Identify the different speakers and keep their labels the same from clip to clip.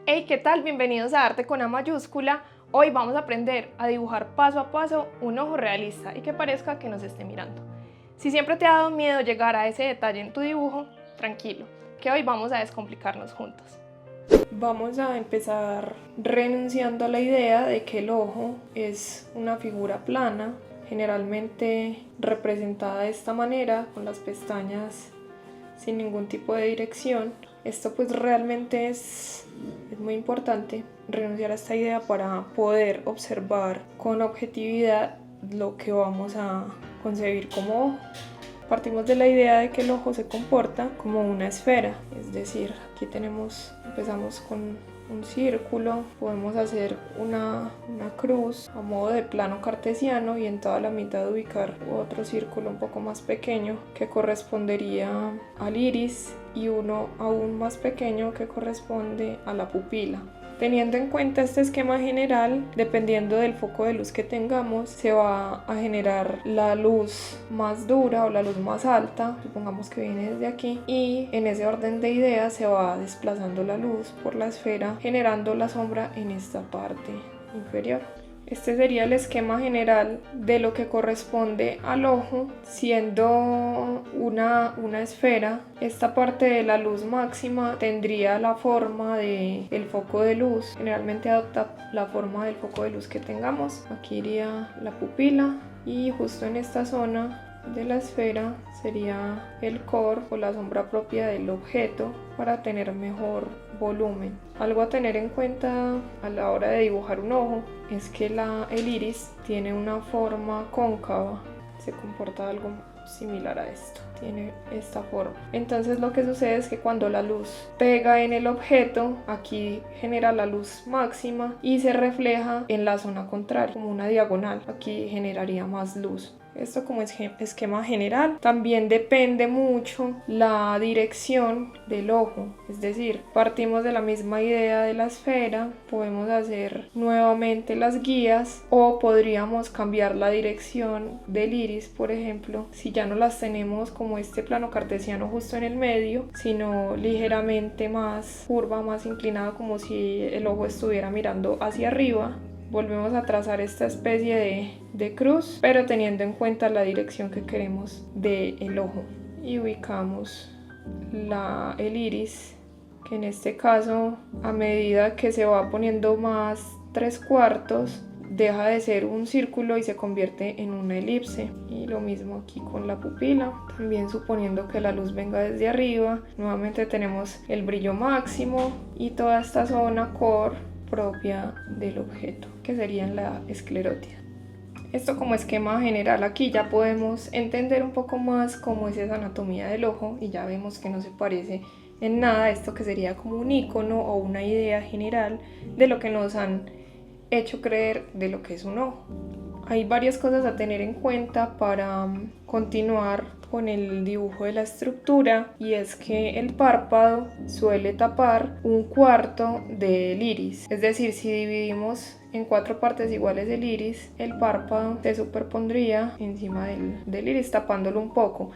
Speaker 1: Hey, ¿qué tal? Bienvenidos a Arte con A mayúscula. Hoy vamos a aprender a dibujar paso a paso un ojo realista y que parezca que nos esté mirando. Si siempre te ha dado miedo llegar a ese detalle en tu dibujo, tranquilo, que hoy vamos a descomplicarnos juntos. Vamos a empezar renunciando a la idea de que el ojo es una figura plana, generalmente representada de esta manera, con las pestañas sin ningún tipo de dirección. Esto pues realmente es muy importante, renunciar a esta idea para poder observar con objetividad lo que vamos a concebir como ojo. Partimos de la idea de que el ojo se comporta como una esfera, es decir, aquí empezamos con un círculo, podemos hacer una cruz a modo de plano cartesiano y en toda la mitad ubicar otro círculo un poco más pequeño que correspondería al iris y uno aún más pequeño que corresponde a la pupila. Teniendo en cuenta este esquema general, dependiendo del foco de luz que tengamos, se va a generar la luz más dura o la luz más alta, supongamos que viene desde aquí, y en ese orden de ideas se va desplazando la luz por la esfera, generando la sombra en esta parte inferior. Este sería el esquema general de lo que corresponde al ojo, siendo una esfera. Esta parte de la luz máxima tendría la forma del foco de luz, generalmente adopta la forma del foco de luz que tengamos. Aquí iría la pupila y justo en esta zona de la esfera sería el core o la sombra propia del objeto para tener mejor volumen. Algo a tener en cuenta a la hora de dibujar un ojo es que el iris tiene una forma cóncava, se comporta algo similar a esto, tiene esta forma. Entonces lo que sucede es que cuando la luz pega en el objeto, aquí genera la luz máxima y se refleja en la zona contraria, como una diagonal, aquí generaría más luz. Esto como esquema general. También depende mucho la dirección del ojo, es decir, partimos de la misma idea de la esfera, podemos hacer nuevamente las guías o podríamos cambiar la dirección del iris, por ejemplo, si ya no las tenemos como este plano cartesiano justo en el medio, sino ligeramente más curva, más inclinada, como si el ojo estuviera mirando hacia arriba. Volvemos a trazar esta especie de cruz, pero teniendo en cuenta la dirección que queremos del ojo. Y ubicamos el iris, que en este caso, a medida que se va poniendo más 3/4, deja de ser un círculo y se convierte en una elipse. Y lo mismo aquí con la pupila, también suponiendo que la luz venga desde arriba. Nuevamente tenemos el brillo máximo y toda esta zona core propia del objeto, que sería la esclerótida. Esto como esquema general. Aquí ya podemos entender un poco más cómo es esa anatomía del ojo y ya vemos que no se parece en nada a esto que sería como un icono o una idea general de lo que nos han hecho creer de lo que es un ojo. Hay varias cosas a tener en cuenta para continuar con el dibujo de la estructura, y es que el párpado suele tapar 1/4 del iris, es decir, si dividimos en 4 partes iguales el iris, el párpado se superpondría encima del iris tapándolo un poco.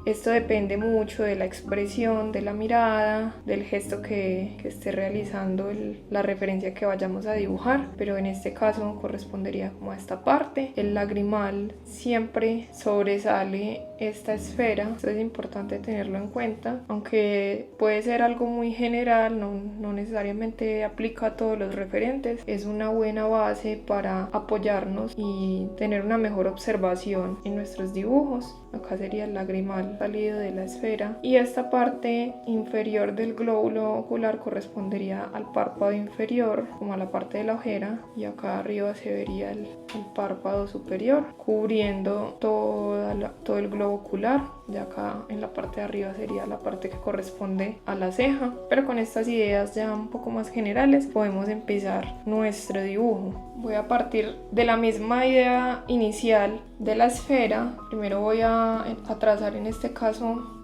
Speaker 1: Esto depende mucho de la expresión, de la mirada, del gesto que esté realizando la referencia que vayamos a dibujar, pero en este caso correspondería como a esta parte. El lagrimal siempre sobresale esta esfera, esto es importante tenerlo en cuenta, aunque puede ser algo muy general, no necesariamente aplica a todos los referentes, es una buena base para apoyarnos y tener una mejor observación en nuestros dibujos. Acá sería el lagrimal salido de la esfera y esta parte inferior del glóbulo ocular correspondería al párpado inferior, como a la parte de la ojera, y acá arriba se vería el párpado superior cubriendo todo el globo ocular. De acá en la parte de arriba sería la parte que corresponde a la ceja, pero con estas ideas ya un poco más generales podemos empezar nuestro dibujo. Voy a partir de la misma idea inicial de la esfera. Primero voy a trazar en este caso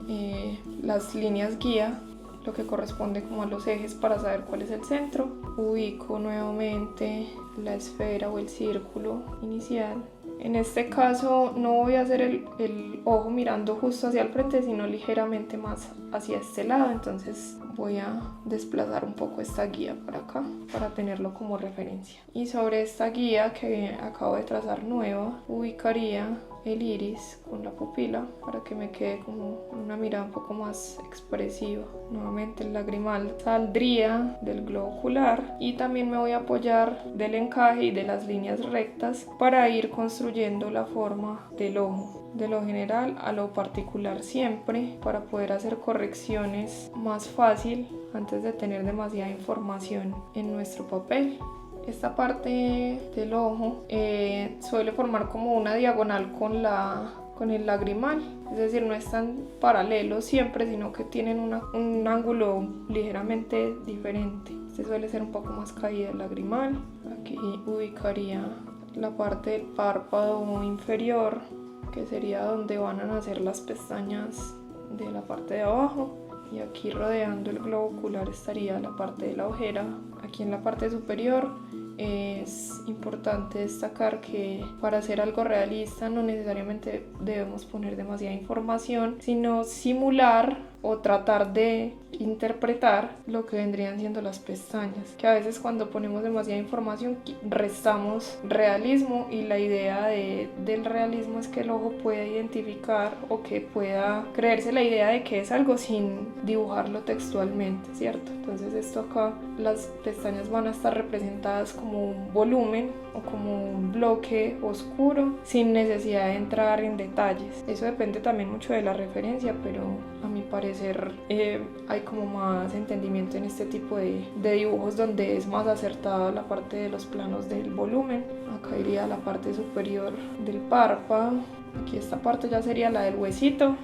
Speaker 1: las líneas guía, lo que corresponde como a los ejes para saber cuál es el centro. Ubico nuevamente la esfera o el círculo inicial. En este caso no voy a hacer el ojo mirando justo hacia el frente, sino ligeramente más hacia este lado, entonces voy a desplazar un poco esta guía para acá para tenerlo como referencia. Y sobre esta guía que acabo de trazar nueva, ubicaría el iris con la pupila para que me quede como una mirada un poco más expresiva. Nuevamente el lagrimal saldría del globo ocular y también me voy a apoyar del encaje y de las líneas rectas para ir construyendo la forma del ojo, de lo general a lo particular siempre, para poder hacer correcciones más fácil antes de tener demasiada información en nuestro papel. Esta parte del ojo suele formar como una diagonal con el lagrimal, es decir, no están paralelos siempre, sino que tienen un ángulo ligeramente diferente. Este suele ser un poco más caído el lagrimal. Aquí ubicaría la parte del párpado inferior, que sería donde van a nacer las pestañas de la parte de abajo. Y aquí rodeando el globo ocular estaría la parte de la ojera. Aquí en la parte superior es importante destacar que para hacer algo realista no necesariamente debemos poner demasiada información, sino simular o tratar de interpretar lo que vendrían siendo las pestañas, que a veces cuando ponemos demasiada información restamos realismo, y la idea del realismo es que el ojo pueda identificar o que pueda creerse la idea de que es algo sin dibujarlo textualmente, ¿cierto? Entonces esto acá, las pestañas van a estar representadas como un volumen o como un bloque oscuro sin necesidad de entrar en detalles. Eso depende también mucho de la referencia, pero a mi parecer hay como más entendimiento en este tipo de dibujos donde es más acertada la parte de los planos del volumen. Acá iría la parte superior del párpado. Aquí esta parte ya sería la del huesito,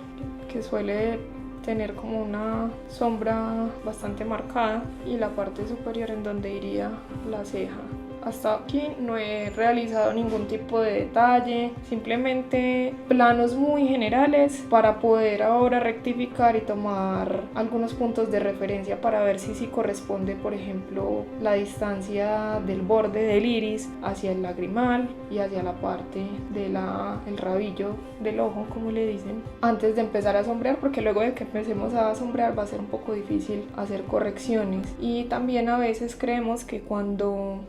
Speaker 1: que suele tener como una sombra bastante marcada, y la parte superior en donde iría la ceja. Hasta aquí no he realizado ningún tipo de detalle, simplemente planos muy generales para poder ahora rectificar y tomar algunos puntos de referencia para ver si corresponde, por ejemplo, la distancia del borde del iris hacia el lagrimal y hacia la parte del rabillo del ojo, como le dicen, antes de empezar a sombrear, porque luego de que empecemos a sombrear va a ser un poco difícil hacer correcciones. Y también a veces creemos que cuando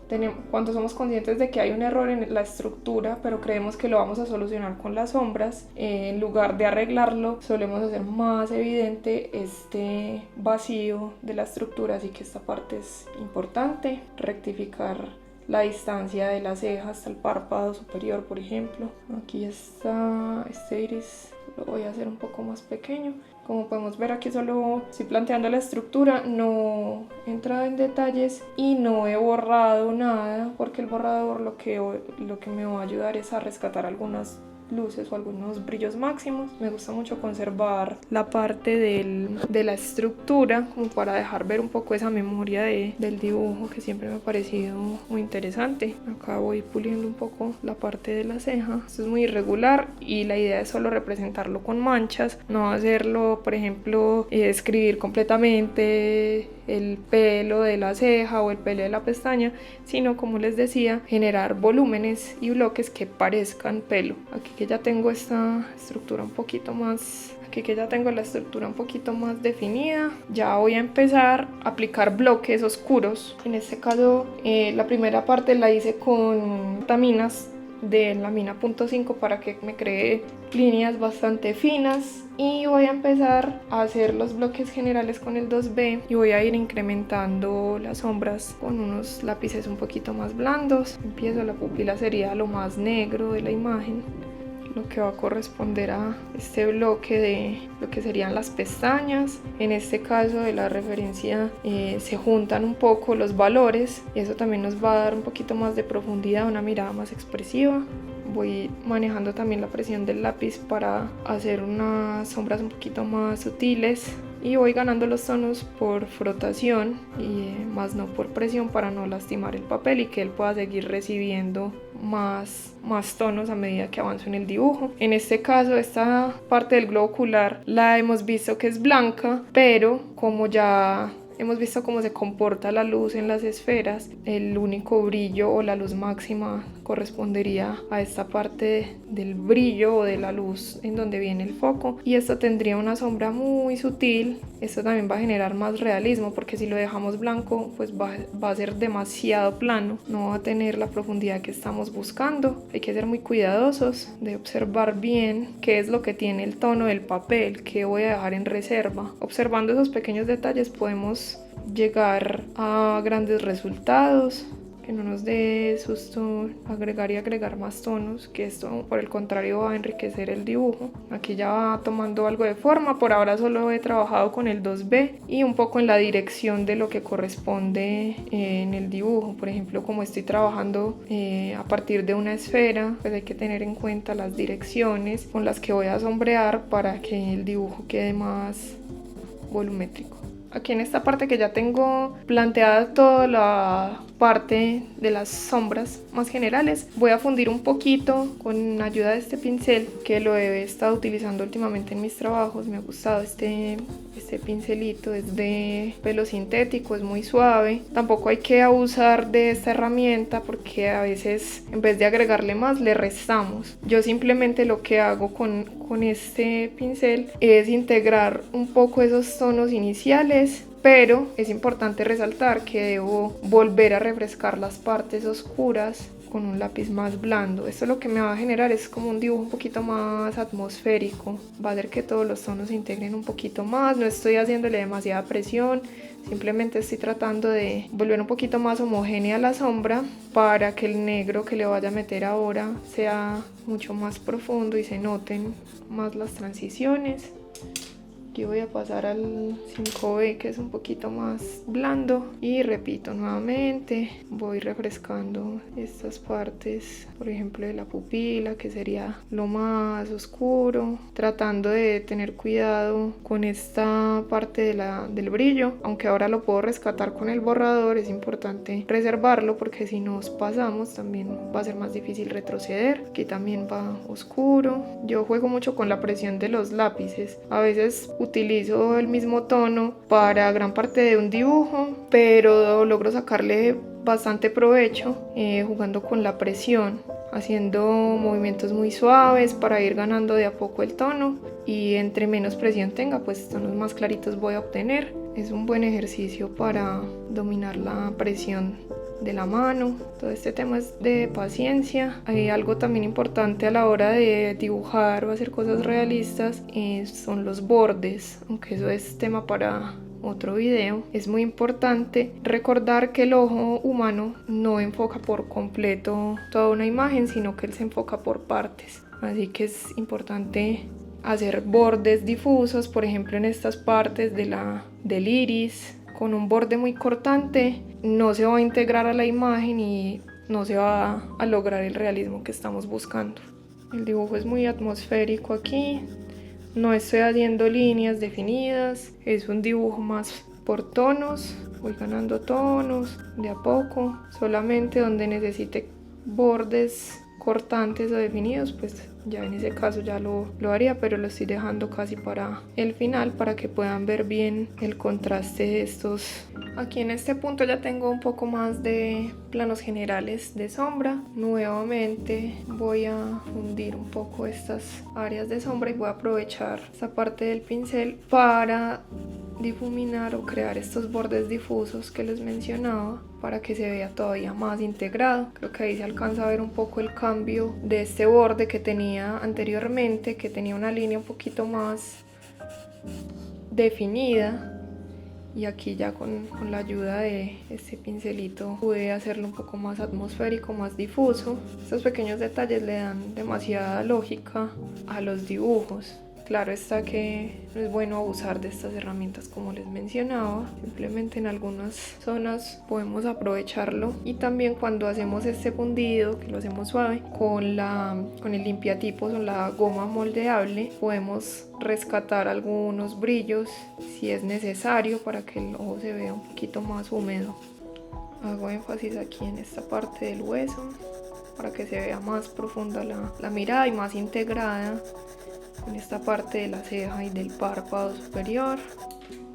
Speaker 1: somos conscientes de que hay un error en la estructura, pero creemos que lo vamos a solucionar con las sombras, en lugar de arreglarlo, solemos hacer más evidente este vacío de la estructura, así que esta parte es importante, rectificar la distancia de la ceja hasta el párpado superior, por ejemplo. Aquí está este iris, lo voy a hacer un poco más pequeño. Como podemos ver, aquí solo estoy planteando la estructura, no he entrado en detalles y no he borrado nada, porque el borrador lo que me va a ayudar es a rescatar algunas luces o algunos brillos máximos. Me gusta mucho conservar la parte de la estructura como para dejar ver un poco esa memoria del dibujo, que siempre me ha parecido muy interesante. Acá voy puliendo un poco la parte de la ceja. Esto es muy irregular y la idea es solo representarlo con manchas, no hacerlo, por ejemplo, escribir completamente el pelo de la ceja o el pelo de la pestaña, sino, como les decía, generar volúmenes y bloques que parezcan pelo. Aquí que ya tengo esta estructura un poquito más, definida, ya voy a empezar a aplicar bloques oscuros. En este caso la primera parte la hice con vitaminas de la mina .5 para que me cree líneas bastante finas, y voy a empezar a hacer los bloques generales con el 2B y voy a ir incrementando las sombras con unos lápices un poquito más blandos. Empiezo, la pupila sería lo más negro de la imagen, lo que va a corresponder a este bloque de lo que serían las pestañas. En este caso de la referencia se juntan un poco los valores y eso también nos va a dar un poquito más de profundidad, una mirada más expresiva. Voy manejando también la presión del lápiz para hacer unas sombras un poquito más sutiles, y voy ganando los tonos por frotación y más no por presión, para no lastimar el papel y que él pueda seguir recibiendo más tonos a medida que avanzo en el dibujo. En este caso, esta parte del globo ocular la hemos visto que es blanca, pero como ya hemos visto cómo se comporta la luz en las esferas. El único brillo o la luz máxima correspondería a esta parte del brillo o de la luz en donde viene el foco, y esto tendría una sombra muy sutil. Esto también va a generar más realismo, porque si lo dejamos blanco pues va a ser demasiado plano, no va a tener la profundidad que estamos buscando. Hay que ser muy cuidadosos de observar bien qué es lo que tiene el tono del papel, que voy a dejar en reserva. Observando esos pequeños detalles podemos llegar a grandes resultados, que no nos dé susto agregar y agregar más tonos, que esto por el contrario va a enriquecer el dibujo. Aquí ya va tomando algo de forma. Por ahora solo he trabajado con el 2B y un poco en la dirección de lo que corresponde en el dibujo. Por ejemplo, como estoy trabajando a partir de una esfera, pues hay que tener en cuenta las direcciones con las que voy a sombrear para que el dibujo quede más volumétrico. Aquí en esta parte que ya tengo planteada toda la parte de las sombras más generales, voy a fundir un poquito con ayuda de este pincel que lo he estado utilizando últimamente en mis trabajos. Me ha gustado este pincelito, es de pelo sintético, es muy suave. Tampoco hay que abusar de esta herramienta porque a veces en vez de agregarle más le restamos. Yo simplemente lo que hago con este pincel es integrar un poco esos tonos iniciales, pero es importante resaltar que debo volver a refrescar las partes oscuras con un lápiz más blando. Esto lo que me va a generar es como un dibujo un poquito más atmosférico. Va a hacer que todos los tonos se integren un poquito más. No estoy haciéndole demasiada presión, simplemente estoy tratando de volver un poquito más homogénea la sombra para que el negro que le vaya a meter ahora sea mucho más profundo y se noten más las transiciones. Aquí voy a pasar al 5B, que es un poquito más blando, y repito nuevamente, voy refrescando estas partes, por ejemplo de la pupila, que sería lo más oscuro, tratando de tener cuidado con esta parte del brillo. Aunque ahora lo puedo rescatar con el borrador, es importante reservarlo porque si nos pasamos también va a ser más difícil retroceder. Aquí también va oscuro. Yo juego mucho con la presión de los lápices. A veces utilizo el mismo tono para gran parte de un dibujo, pero logro sacarle bastante provecho jugando con la presión, haciendo movimientos muy suaves para ir ganando de a poco el tono, y entre menos presión tenga, pues tonos más claritos voy a obtener. Es un buen ejercicio para dominar la presión de la mano. Todo este tema es de paciencia. Hay algo también importante a la hora de dibujar o hacer cosas realistas, son los bordes, aunque eso es tema para otro video. Es muy importante recordar que el ojo humano no enfoca por completo toda una imagen, sino que él se enfoca por partes, así que es importante hacer bordes difusos, por ejemplo en estas partes del iris. Con un borde muy cortante no se va a integrar a la imagen y no se va a lograr el realismo que estamos buscando. El dibujo es muy atmosférico aquí, no estoy haciendo líneas definidas, es un dibujo más por tonos. Voy ganando tonos de a poco, solamente donde necesite bordes cortantes o definidos, pues ya en ese caso ya lo haría, pero lo estoy dejando casi para el final para que puedan ver bien el contraste de estos. Aquí en este punto ya tengo un poco más de planos generales de sombra. Nuevamente voy a fundir un poco estas áreas de sombra y voy a aprovechar esta parte del pincel para difuminar o crear estos bordes difusos que les mencionaba, para que se vea todavía más integrado. Creo que ahí se alcanza a ver un poco el cambio de este borde que tenía anteriormente, que tenía una línea un poquito más definida, y aquí ya con la ayuda de este pincelito pude hacerlo un poco más atmosférico, más difuso. Estos pequeños detalles le dan demasiada lógica a los dibujos. Claro está que no es bueno abusar de estas herramientas como les mencionaba, simplemente en algunas zonas podemos aprovecharlo, y también cuando hacemos este fundido, que lo hacemos suave, con el limpiatipos o la goma moldeable, podemos rescatar algunos brillos si es necesario para que el ojo se vea un poquito más húmedo. Hago énfasis aquí en esta parte del hueso para que se vea más profunda la mirada y más integrada en esta parte de la ceja y del párpado superior.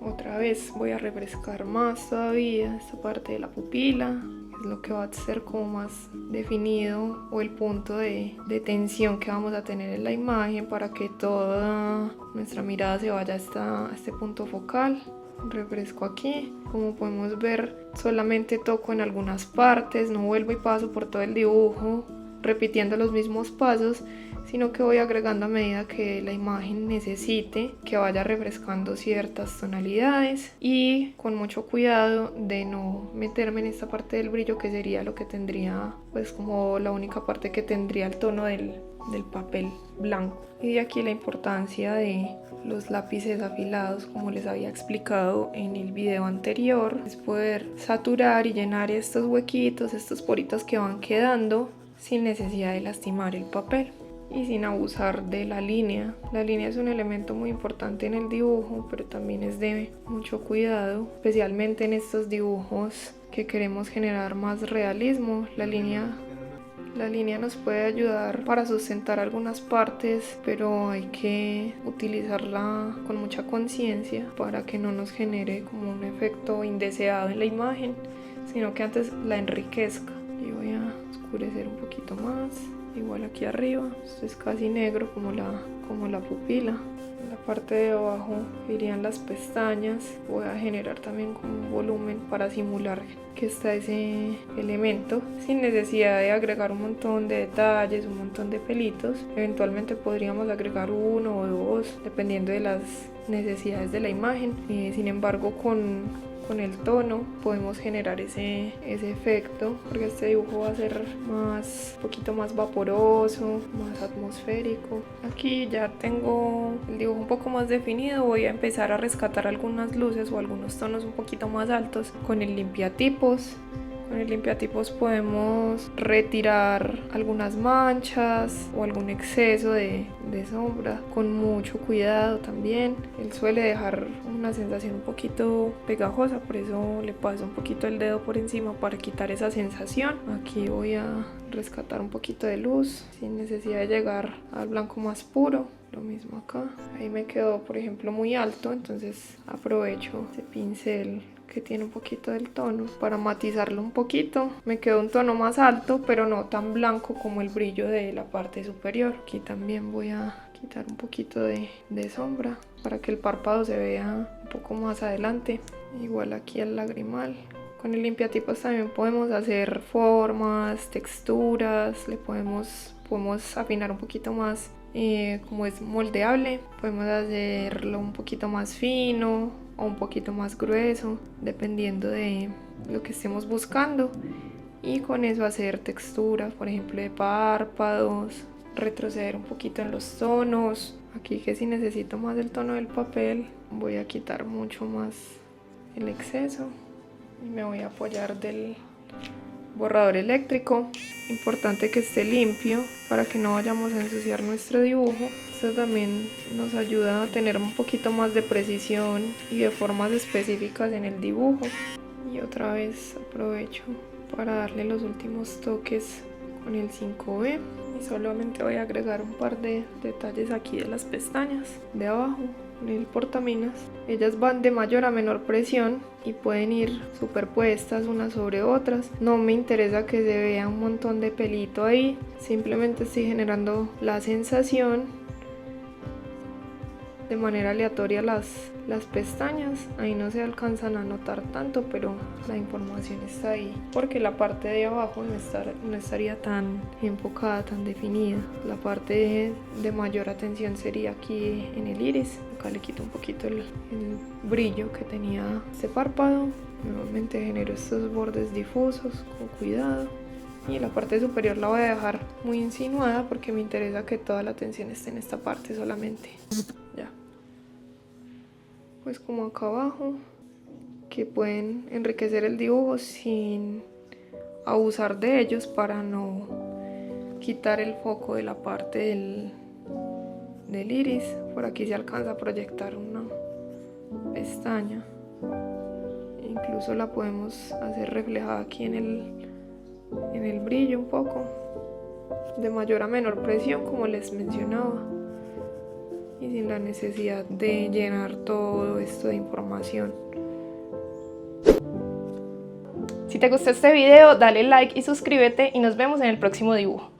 Speaker 1: Otra vez voy a refrescar más todavía esta parte de la pupila, es lo que va a ser como más definido, o el punto de tensión que vamos a tener en la imagen para que toda nuestra mirada se vaya a este punto focal. Refresco aquí, como podemos ver solamente toco en algunas partes, no vuelvo y paso por todo el dibujo repitiendo los mismos pasos, sino que voy agregando a medida que la imagen necesite, que vaya refrescando ciertas tonalidades y con mucho cuidado de no meterme en esta parte del brillo, que sería lo que tendría, pues como la única parte que tendría el tono del papel blanco. Y de aquí la importancia de los lápices afilados, como les había explicado en el video anterior, es poder saturar y llenar estos huequitos, estos poritos que van quedando sin necesidad de lastimar el papel y sin abusar de la línea. La línea es un elemento muy importante en el dibujo, pero también es de mucho cuidado, especialmente en estos dibujos que queremos generar más realismo. La línea nos puede ayudar para sustentar algunas partes, pero hay que utilizarla con mucha conciencia para que no nos genere como un efecto indeseado en la imagen, sino que antes la enriquezca. Y voy a oscurecer un poquito más, igual aquí arriba, esto es casi negro como la pupila. En la parte de abajo irían las pestañas, voy a generar también como un volumen para simular que está ese elemento, sin necesidad de agregar un montón de detalles, un montón de pelitos. Eventualmente podríamos agregar uno o dos, dependiendo de las necesidades de la imagen. Sin embargo, con el tono podemos generar ese efecto, porque este dibujo va a ser un poquito más vaporoso, más atmosférico. Aquí ya tengo el dibujo un poco más definido, voy a empezar a rescatar algunas luces o algunos tonos un poquito más altos con el limpiatipos. Con el limpiatipos podemos retirar algunas manchas o algún exceso de sombra con mucho cuidado también. Él suele dejar una sensación un poquito pegajosa, por eso le paso un poquito el dedo por encima para quitar esa sensación. Aquí voy a rescatar un poquito de luz sin necesidad de llegar al blanco más puro. Lo mismo acá. Ahí me quedó, por ejemplo, muy alto, entonces aprovecho este pincel que tiene un poquito del tono para matizarlo un poquito. Me quedó un tono más alto, pero no tan blanco como el brillo de la parte superior. Aquí también voy a quitar un poquito de sombra para que el párpado se vea un poco más adelante. Igual aquí el lagrimal. Con el limpiatipos también podemos hacer formas, texturas, podemos afinar un poquito más. Como es moldeable, podemos hacerlo un poquito más fino o un poquito más grueso, dependiendo de lo que estemos buscando, y con eso hacer texturas, por ejemplo de párpados, retroceder un poquito en los tonos. Aquí, que si necesito más el tono del papel, voy a quitar mucho más el exceso y me voy a apoyar del borrador eléctrico. Importante que esté limpio para que no vayamos a ensuciar nuestro dibujo. Esto también nos ayuda a tener un poquito más de precisión y de formas específicas en el dibujo. Y otra vez aprovecho para darle los últimos toques con el 5B y solamente voy a agregar un par de detalles aquí de las pestañas de abajo. El portaminas, ellas van de mayor a menor presión y pueden ir superpuestas unas sobre otras. No me interesa que se vea un montón de pelito ahí, simplemente estoy generando la sensación de manera aleatoria las pestañas. Ahí no se alcanzan a notar tanto, pero la información está ahí, porque la parte de abajo no estaría tan enfocada, tan definida. La parte de mayor atención sería aquí en el iris. Acá le quito un poquito el brillo que tenía este párpado. Nuevamente genero estos bordes difusos con cuidado. Y la parte superior la voy a dejar muy insinuada porque me interesa que toda la atención esté en esta parte solamente. Ya. Pues como acá abajo, que pueden enriquecer el dibujo sin abusar de ellos para no quitar el foco de la parte del iris. Por aquí se alcanza a proyectar una pestaña. Incluso la podemos hacer reflejada aquí en el brillo un poco, de mayor a menor presión, como les mencionaba. y sin la necesidad de llenar todo esto de información. Si te gustó este video, dale like y suscríbete y nos vemos en el próximo dibujo.